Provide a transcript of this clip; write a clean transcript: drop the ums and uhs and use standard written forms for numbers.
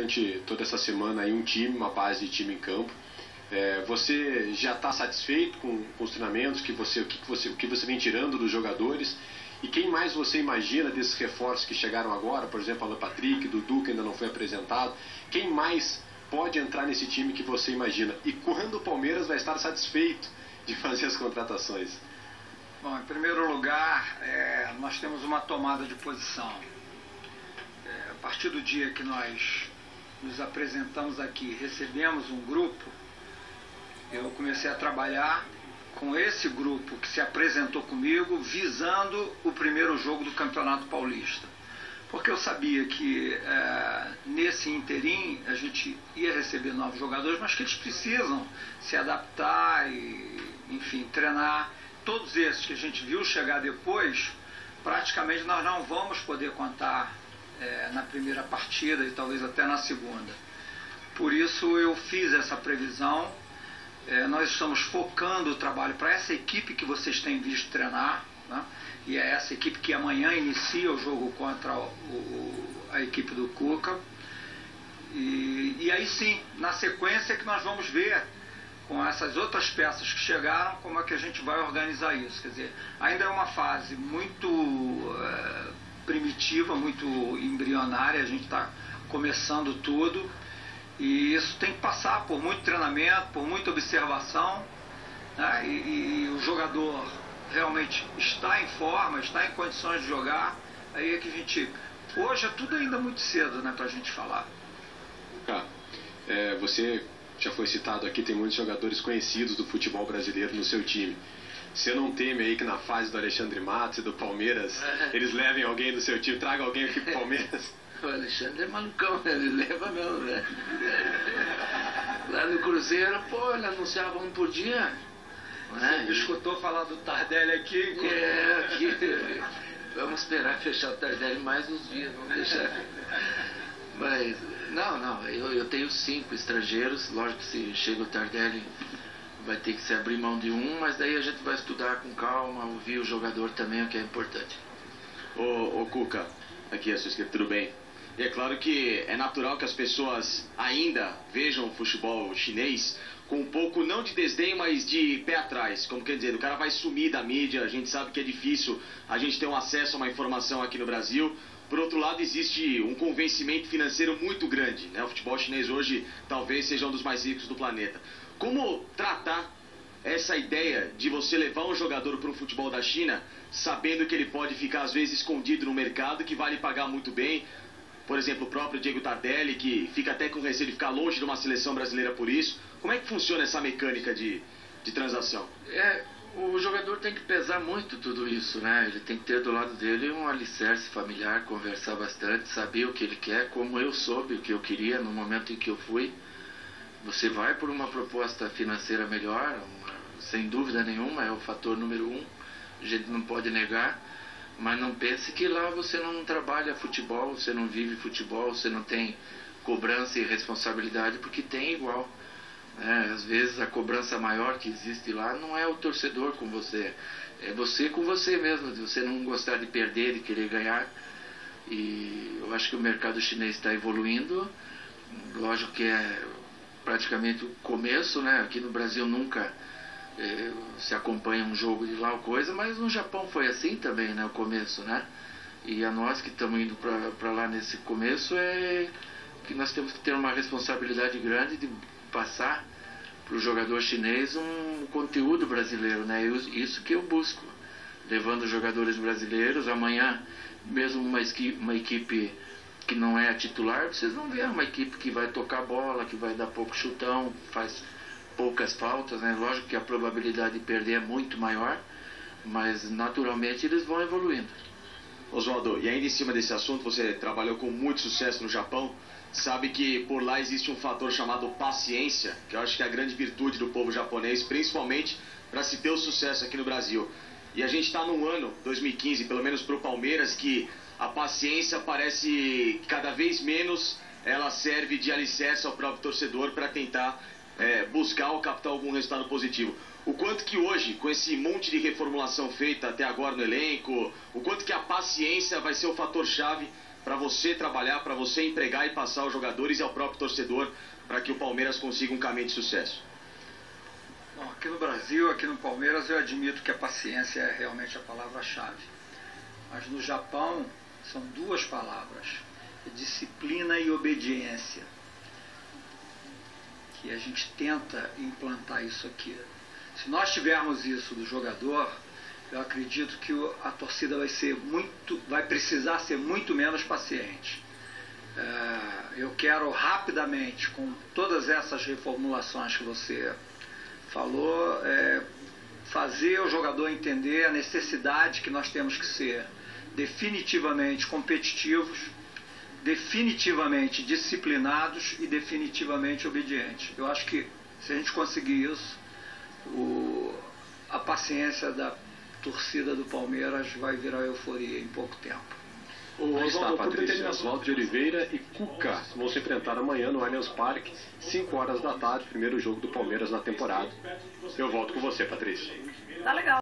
durante toda essa semana aí um time, uma base de time em campo. Você já está satisfeito com os treinamentos, o que você vem tirando dos jogadores? E quem mais você imagina desses reforços que chegaram agora, por exemplo, Alan Patrick, Dudu, que ainda não foi apresentado? Quem mais pode entrar nesse time que você imagina? E quando o Palmeiras vai estar satisfeito de fazer as contratações? Bom, em primeiro lugar, nós temos uma tomada de posição. A partir do dia que nós nos apresentamos aqui, recebemos um grupo, eu comecei a trabalhar com esse grupo que se apresentou comigo, visando o primeiro jogo do Campeonato Paulista. Porque eu sabia que nesse interim a gente ia receber novos jogadores, mas que eles precisam se adaptar e, enfim, treinar. Todos esses que a gente viu chegar depois, praticamente nós não vamos poder contar na primeira partida e talvez até na segunda. Por isso eu fiz essa previsão. Nós estamos focando o trabalho para essa equipe que vocês têm visto treinar, né? E é essa equipe que amanhã inicia o jogo contra a equipe do Cuca. E aí sim, na sequência que nós vamos ver com essas outras peças que chegaram, como é que a gente vai organizar isso. Quer dizer, ainda é uma fase muito primitiva, muito embrionária, a gente está começando tudo. E isso tem que passar por muito treinamento, por muita observação, né? E o jogador realmente está em forma, está em condições de jogar. Aí é que a gente... Hoje é tudo ainda muito cedo, né, para a gente falar. Você já foi citado aqui, tem muitos jogadores conhecidos do futebol brasileiro no seu time. Você não teme aí que na fase do Alexandre Matos e do Palmeiras eles levem alguém do seu time, tragam alguém aqui pro Palmeiras? O Alexandre é malucão, ele leva mesmo, né? Lá no Cruzeiro, pô, ele anunciava um por dia. Né? Você escutou falar do Tardelli aqui? Aqui. Vamos esperar fechar o Tardelli mais uns dias, vamos deixar. Mas, não, eu tenho 5 estrangeiros, lógico que se chega o Tardelli vai ter que se abrir mão de um, mas daí a gente vai estudar com calma, ouvir o jogador também, o que é importante. Ô Cuca, aqui é sua escrita, tudo bem? E é claro que é natural que as pessoas ainda vejam o futebol chinês com um pouco, não de desdém, mas de pé atrás. Como quer dizer, o cara vai sumir da mídia, a gente sabe que é difícil a gente ter um acesso a uma informação aqui no Brasil. Por outro lado, existe um convencimento financeiro muito grande, né? O futebol chinês hoje talvez seja um dos mais ricos do planeta. Como tratar essa ideia de você levar um jogador para o futebol da China, sabendo que ele pode ficar às vezes escondido no mercado, que vai lhe pagar muito bem? Por exemplo, o próprio Diego Tardelli, que fica até com receio de ficar longe de uma seleção brasileira por isso. Como é que funciona essa mecânica de transação? O jogador tem que pesar muito tudo isso, né? Ele tem que ter do lado dele um alicerce familiar, conversar bastante, saber o que ele quer, como eu soube o que eu queria no momento em que eu fui. Você vai por uma proposta financeira melhor, sem dúvida nenhuma, é o fator número 1, a gente não pode negar. Mas não pense que lá você não trabalha futebol, você não vive futebol, você não tem cobrança e responsabilidade, porque tem igual. Às vezes a cobrança maior que existe lá não é o torcedor com você, é você com você mesmo, de você não gostar de perder, de querer ganhar. E eu acho que o mercado chinês está evoluindo, lógico que é praticamente o começo, né? Aqui no Brasil nunca se acompanha um jogo de lá ou coisa, mas no Japão foi assim também, né, o começo, né? E a nós que estamos indo para lá nesse começo que nós temos que ter uma responsabilidade grande de passar para o jogador chinês um conteúdo brasileiro, né? Isso que eu busco, levando jogadores brasileiros. Amanhã, mesmo uma equipe que não é a titular, vocês vão ver uma equipe que vai tocar bola, que vai dar pouco chutão, faz poucas faltas, né? Lógico que a probabilidade de perder é muito maior, mas naturalmente eles vão evoluindo. Oswaldo, e ainda em cima desse assunto, você trabalhou com muito sucesso no Japão, sabe que por lá existe um fator chamado paciência, que eu acho que é a grande virtude do povo japonês, principalmente para se ter o sucesso aqui no Brasil. E a gente está num ano, 2015, pelo menos para o Palmeiras, que a paciência parece cada vez menos, ela serve de alicerce ao próprio torcedor para tentar buscar ou captar algum resultado positivo. O quanto que hoje, com esse monte de reformulação feita até agora no elenco, o quanto que a paciência vai ser o fator-chave para você trabalhar, para você empregar e passar aos jogadores e ao próprio torcedor para que o Palmeiras consiga um caminho de sucesso? Bom, aqui no Brasil, aqui no Palmeiras, eu admito que a paciência é realmente a palavra-chave. Mas no Japão são duas palavras: disciplina e obediência. Que a gente tenta implantar isso aqui. Se nós tivermos isso do jogador, eu acredito que a torcida vai precisar ser muito menos paciente. Eu quero rapidamente, com todas essas reformulações que você falou, fazer o jogador entender a necessidade que nós temos que ser definitivamente competitivos, definitivamente disciplinados e definitivamente obedientes. Eu acho que se a gente conseguir isso, a paciência da torcida do Palmeiras vai virar euforia em pouco tempo. Oswaldo, por determinação, Oswaldo de Oliveira e Cuca vão se enfrentar amanhã no Allianz Parque, 5 horas da tarde, primeiro jogo do Palmeiras na temporada. Eu volto com você, Patrícia. Tá legal.